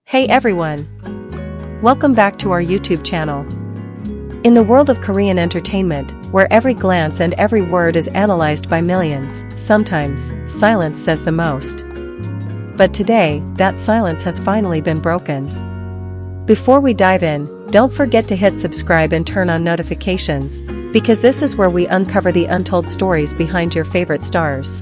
Hey everyone! Welcome back to our YouTube channel. In the world of Korean entertainment, where every glance and every word is analyzed by millions, sometimes, silence says the most. But today, that silence has finally been broken. Before we dive in, don't forget to hit subscribe and turn on notifications, because this is where we uncover the untold stories behind your favorite stars.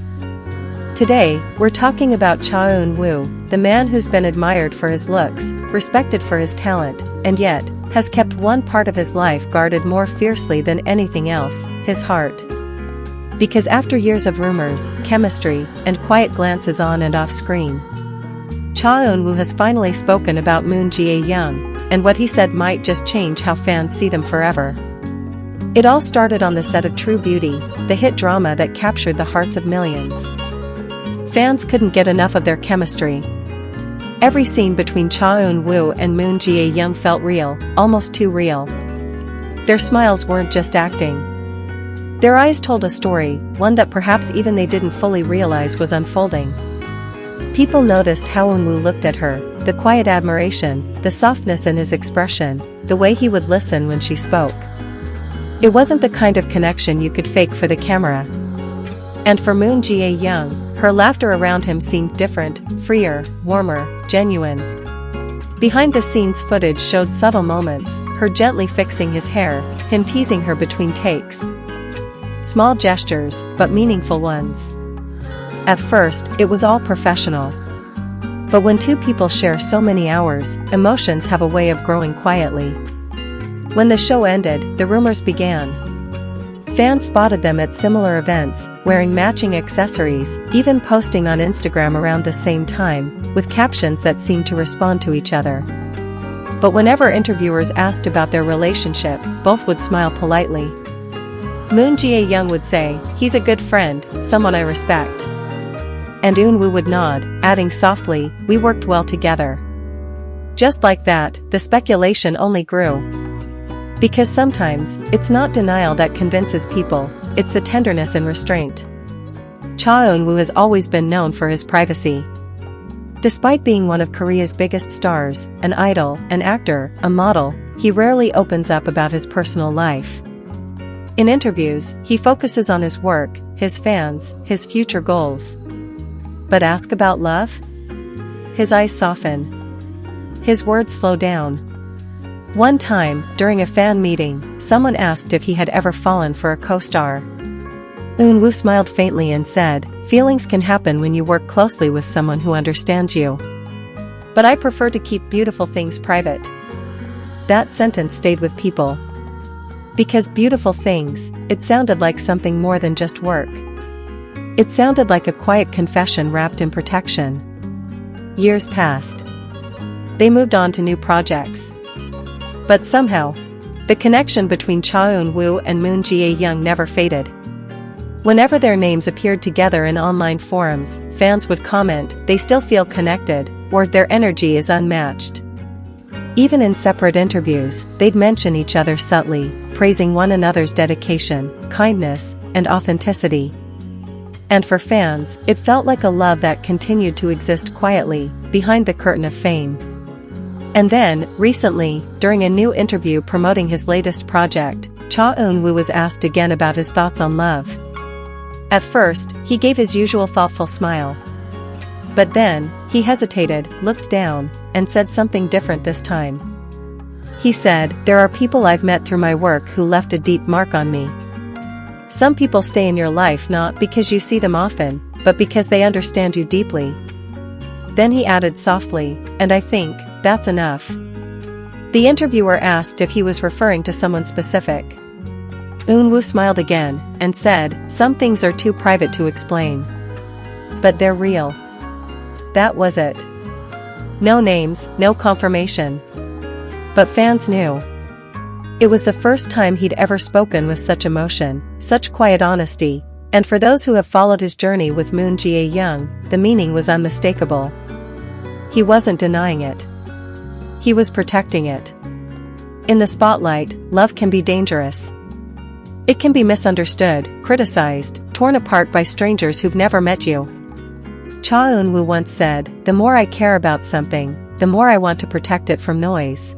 Today, we're talking about Cha Eun-woo, the man who's been admired for his looks, respected for his talent, and yet, has kept one part of his life guarded more fiercely than anything else, his heart. Because after years of rumors, chemistry, and quiet glances on and off screen, Cha Eun-woo has finally spoken about Moon Jae-young, and what he said might just change how fans see them forever. It all started on the set of True Beauty, the hit drama that captured the hearts of millions. Fans couldn't get enough of their chemistry. Every scene between Cha Eun-woo and Moon Jae-young felt real, almost too real. Their smiles weren't just acting. Their eyes told a story, one that perhaps even they didn't fully realize was unfolding. People noticed how Eun-woo looked at her, the quiet admiration, the softness in his expression, the way he would listen when she spoke. It wasn't the kind of connection you could fake for the camera. And for Moon Jae-young, her laughter around him seemed different, freer, warmer, genuine. Behind-the-scenes footage showed subtle moments, her gently fixing his hair, him teasing her between takes. Small gestures, but meaningful ones. At first, it was all professional. But when two people share so many hours, emotions have a way of growing quietly. When the show ended, the rumors began. Fans spotted them at similar events, wearing matching accessories, even posting on Instagram around the same time, with captions that seemed to respond to each other. But whenever interviewers asked about their relationship, both would smile politely. Moon Jae-young would say, "He's a good friend, someone I respect." And Eun-woo would nod, adding softly, "We worked well together." Just like that, the speculation only grew. Because sometimes, it's not denial that convinces people, it's the tenderness and restraint. Cha Eun-woo has always been known for his privacy. Despite being one of Korea's biggest stars, an idol, an actor, a model, he rarely opens up about his personal life. In interviews, he focuses on his work, his fans, his future goals. But ask about love? His eyes soften. His words slow down. One time, during a fan meeting, someone asked if he had ever fallen for a co-star. Eun-woo smiled faintly and said, "Feelings can happen when you work closely with someone who understands you. But I prefer to keep beautiful things private." That sentence stayed with people. Because beautiful things, it sounded like something more than just work. It sounded like a quiet confession wrapped in protection. Years passed. They moved on to new projects. But somehow, the connection between Cha Eun-woo and Moon Jae-young never faded. Whenever their names appeared together in online forums, fans would comment, "They still feel connected," or "Their energy is unmatched." Even in separate interviews, they'd mention each other subtly, praising one another's dedication, kindness, and authenticity. And for fans, it felt like a love that continued to exist quietly, behind the curtain of fame. And then, recently, during a new interview promoting his latest project, Cha Eun-woo was asked again about his thoughts on love. At first, he gave his usual thoughtful smile. But then, he hesitated, looked down, and said something different this time. He said, "There are people I've met through my work who left a deep mark on me. Some people stay in your life not because you see them often, but because they understand you deeply." Then he added softly, "And I think, that's enough." The interviewer asked if he was referring to someone specific. Eun-woo smiled again, and said, "Some things are too private to explain. But they're real." That was it. No names, no confirmation. But fans knew. It was the first time he'd ever spoken with such emotion, such quiet honesty, and for those who have followed his journey with Moon Jae-young, the meaning was unmistakable. He wasn't denying it. He was protecting it. In the spotlight, love can be dangerous. It can be misunderstood, criticized, torn apart by strangers who've never met you. Cha Eun-woo once said, "The more I care about something, the more I want to protect it from noise.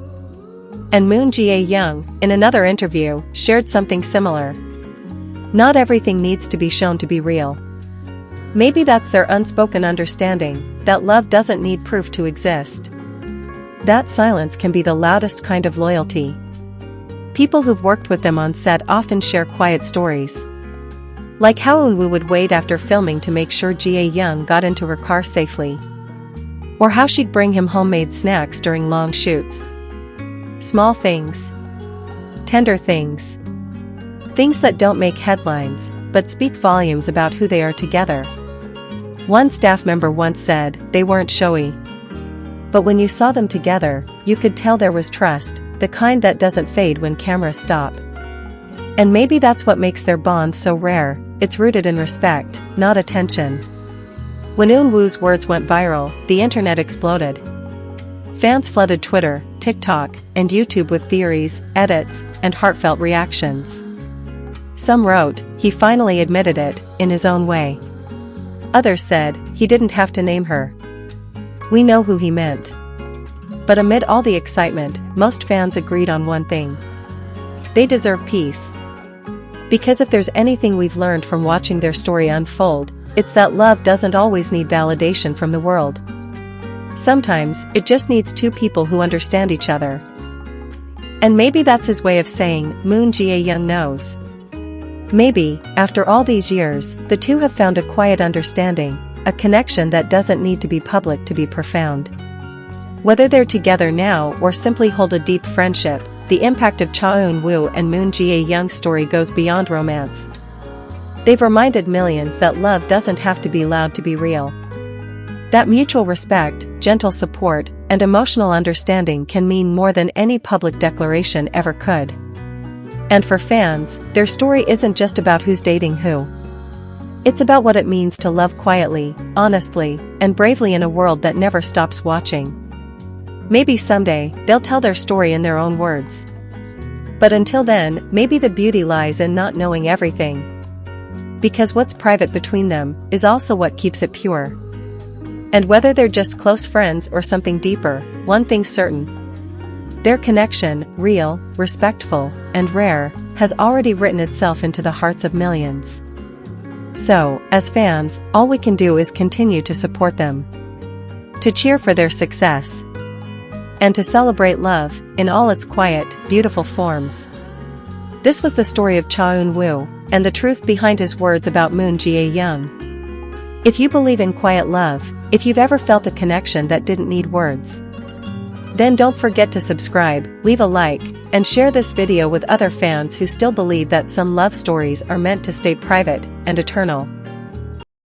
And Moon Jae-young, in another interview, shared something similar. Not everything needs to be shown to be real. Maybe that's their unspoken understanding, that love doesn't need proof to exist. That silence can be the loudest kind of loyalty. People who've worked with them on set often share quiet stories. Like how Eunwoo would wait after filming to make sure Jae-young got into her car safely. Or how she'd bring him homemade snacks during long shoots. Small things. Tender things. Things that don't make headlines, but speak volumes about who they are together. One staff member once said, they weren't showy. But when you saw them together, you could tell there was trust, the kind that doesn't fade when cameras stop. And maybe that's what makes their bond so rare, it's rooted in respect, not attention. When Eunwoo's words went viral, the internet exploded. Fans flooded Twitter, TikTok, and YouTube with theories, edits, and heartfelt reactions. Some wrote, he finally admitted it, in his own way. Others said, he didn't have to name her. We know who he meant. But amid all the excitement, most fans agreed on one thing. They deserve peace. Because if there's anything we've learned from watching their story unfold, it's that love doesn't always need validation from the world. Sometimes, it just needs two people who understand each other. And maybe that's his way of saying, Moon Jae-young knows. Maybe, after all these years, the two have found a quiet understanding, a connection that doesn't need to be public to be profound. Whether they're together now or simply hold a deep friendship, the impact of Cha Eun-woo and Moon Jae-young's story goes beyond romance. They've reminded millions that love doesn't have to be loud to be real. That mutual respect, gentle support, and emotional understanding can mean more than any public declaration ever could. And for fans, their story isn't just about who's dating who. It's about what it means to love quietly, honestly, and bravely in a world that never stops watching. Maybe someday, they'll tell their story in their own words. But until then, maybe the beauty lies in not knowing everything. Because what's private between them is also what keeps it pure. And whether they're just close friends or something deeper, one thing's certain. Their connection, real, respectful, and rare, has already written itself into the hearts of millions. So, as fans, all we can do is continue to support them. To cheer for their success. And to celebrate love, in all its quiet, beautiful forms. This was the story of Cha Eun-woo, and the truth behind his words about Moon Jae-young. If you believe in quiet love, if you've ever felt a connection that didn't need words, then don't forget to subscribe, leave a like, and share this video with other fans who still believe that some love stories are meant to stay private and eternal.